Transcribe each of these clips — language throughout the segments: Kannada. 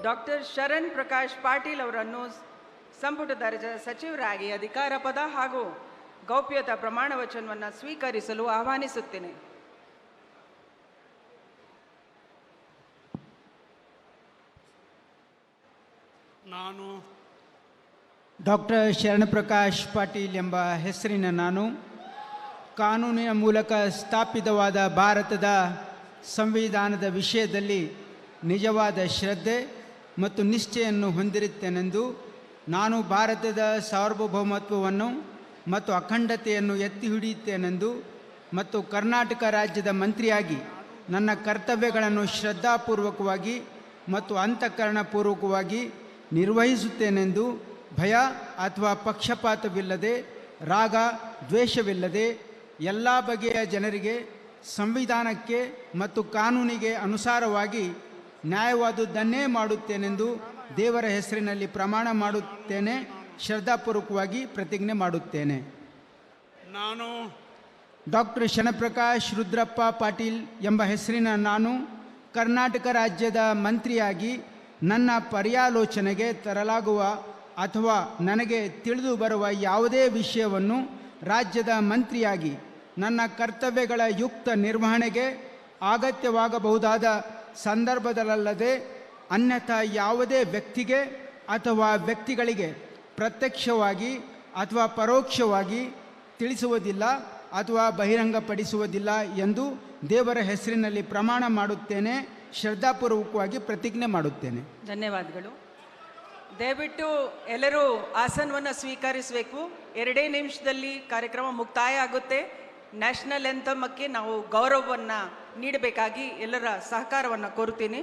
ಡಾಕ್ಟರ್ ಶರಣ್ ಪ್ರಕಾಶ್ ಪಾಟೀಲ್ ಅವರನ್ನು ಸಂಪುಟ ದರ್ಜೆಯ ಸಚಿವರಾಗಿ ಅಧಿಕಾರ ಪದ ಹಾಗೂ ಗೌಪ್ಯತಾ ಪ್ರಮಾಣ ವಚನವನ್ನು ಸ್ವೀಕರಿಸಲು ಆಹ್ವಾನಿಸುತ್ತೇನೆ. ನಾನು ಡಾಕ್ಟರ್ ಶರಣಪ್ರಕಾಶ್ ಪಾಟೀಲ್ ಎಂಬ ಹೆಸರಿನ ನಾನು ಕಾನೂನಿನ ಮೂಲಕ ಸ್ಥಾಪಿತವಾದ ಭಾರತದ ಸಂವಿಧಾನದ ವಿಷಯದಲ್ಲಿ ನಿಜವಾದ ಶ್ರದ್ಧೆ ಮತ್ತು ನಿಷ್ಠೆಯನ್ನು ಹೊಂದಿರುತ್ತೇನೆಂದು ನಾನು ಭಾರತದ ಸಾರ್ವಭೌಮತ್ವವನ್ನು ಮತ್ತು ಅಖಂಡತೆಯನ್ನು ಎತ್ತಿ ಹಿಡಿಯುತ್ತೇನೆಂದು ಮತ್ತು ಕರ್ನಾಟಕ ರಾಜ್ಯದ ಮಂತ್ರಿಯಾಗಿ ನನ್ನ ಕರ್ತವ್ಯಗಳನ್ನು ಶ್ರದ್ಧಾಪೂರ್ವಕವಾಗಿ ಮತ್ತು ಅಂತಃಕರಣಪೂರ್ವಕವಾಗಿ ನಿರ್ವಹಿಸುತ್ತೇನೆಂದು ಭಯ ಅಥವಾ ಪಕ್ಷಪಾತವಿಲ್ಲದೆ ರಾಗ ದ್ವೇಷವಿಲ್ಲದೆ ಎಲ್ಲ ಬಗೆಯ ಜನರಿಗೆ ಸಂವಿಧಾನಕ್ಕೆ ಮತ್ತು ಕಾನೂನಿಗೆ ಅನುಸಾರವಾಗಿ ನ್ಯಾಯವಾದುದನ್ನೇ ಮಾಡುತ್ತೇನೆಂದು ದೇವರ ಹೆಸರಿನಲ್ಲಿ ಪ್ರಮಾಣ ಮಾಡುತ್ತೇನೆ. ಶ್ರದ್ಧಾಪೂರ್ವಕವಾಗಿ ಪ್ರತಿಜ್ಞೆ ಮಾಡುತ್ತೇನೆ. ನಾನು ಡಾಕ್ಟರ್ ಶರಣಪ್ರಕಾಶ್ ರುದ್ರಪ್ಪ ಪಾಟೀಲ್ ಎಂಬ ಹೆಸರಿನ ನಾನು ಕರ್ನಾಟಕ ರಾಜ್ಯದ ಮಂತ್ರಿಯಾಗಿ ನನ್ನ ಪರ್ಯಾಲೋಚನೆಗೆ ತರಲಾಗುವ ಅಥವಾ ನನಗೆ ತಿಳಿದು ಬರುವ ಯಾವುದೇ ವಿಷಯವನ್ನು ರಾಜ್ಯದ ಮಂತ್ರಿಯಾಗಿ ನನ್ನ ಕರ್ತವ್ಯಗಳ ಯುಕ್ತ ನಿರ್ವಹಣೆಗೆ ಅಗತ್ಯವಾಗಬಹುದಾದ ಸಂದರ್ಭದಲ್ಲದೆ ಅನ್ಯಥಾ ಯಾವುದೇ ವ್ಯಕ್ತಿಗೆ ಅಥವಾ ವ್ಯಕ್ತಿಗಳಿಗೆ ಪ್ರತ್ಯಕ್ಷವಾಗಿ ಅಥವಾ ಪರೋಕ್ಷವಾಗಿ ತಿಳಿಸುವುದಿಲ್ಲ ಅಥವಾ ಬಹಿರಂಗಪಡಿಸುವುದಿಲ್ಲ ಎಂದು ದೇವರ ಹೆಸರಿನಲ್ಲಿ ಪ್ರಮಾಣ ಮಾಡುತ್ತೇನೆ. ಶ್ರದ್ಧಾಪೂರ್ವಕವಾಗಿ ಪ್ರತಿಜ್ಞೆ ಮಾಡುತ್ತೇನೆ. ಧನ್ಯವಾದಗಳು. ದಯವಿಟ್ಟು ಎಲ್ಲರೂ ಆಸನವನ್ನು ಸ್ವೀಕರಿಸಬೇಕು. 2 ನಿಮಿಷದಲ್ಲಿ ಕಾರ್ಯಕ್ರಮ ಮುಕ್ತಾಯ ಆಗುತ್ತೆ. ನ್ಯಾಷನಲ್ ಎಂಥಮಕ್ಕೆ ನಾವು ಗೌರವವನ್ನು ನೀಡಬೇಕಾಗಿ ಎಲ್ಲರ ಸಹಕಾರವನ್ನು ಕೋರುತ್ತೀನಿ.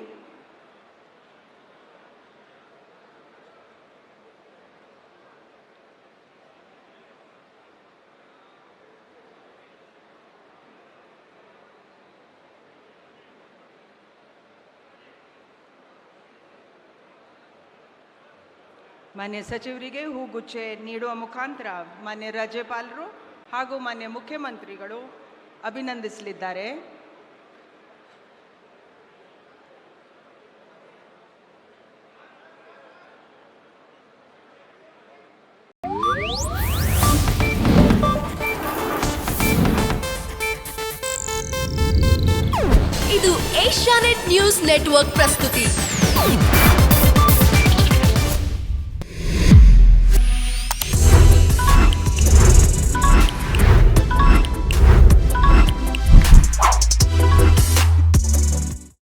ಮಾನ್ಯ ಸಚಿವರಿಗೆ ಹೂಗುಚ್ಛೆ ನೀಡುವ ಮುಖಾಂತರ ಮಾನ್ಯ ರಾಜ್ಯಪಾಲರು ಹಾಗೂ ಮಾನ್ಯ ಮುಖ್ಯಮಂತ್ರಿಗಳು ಅಭಿನಂದಿಸಲಿದ್ದಾರೆ. ಇದು ಏಷ್ಯಾನೆಟ್ ನ್ಯೂಸ್ ನೆಟ್ವರ್ಕ್ ಪ್ರಸ್ತುತಿ.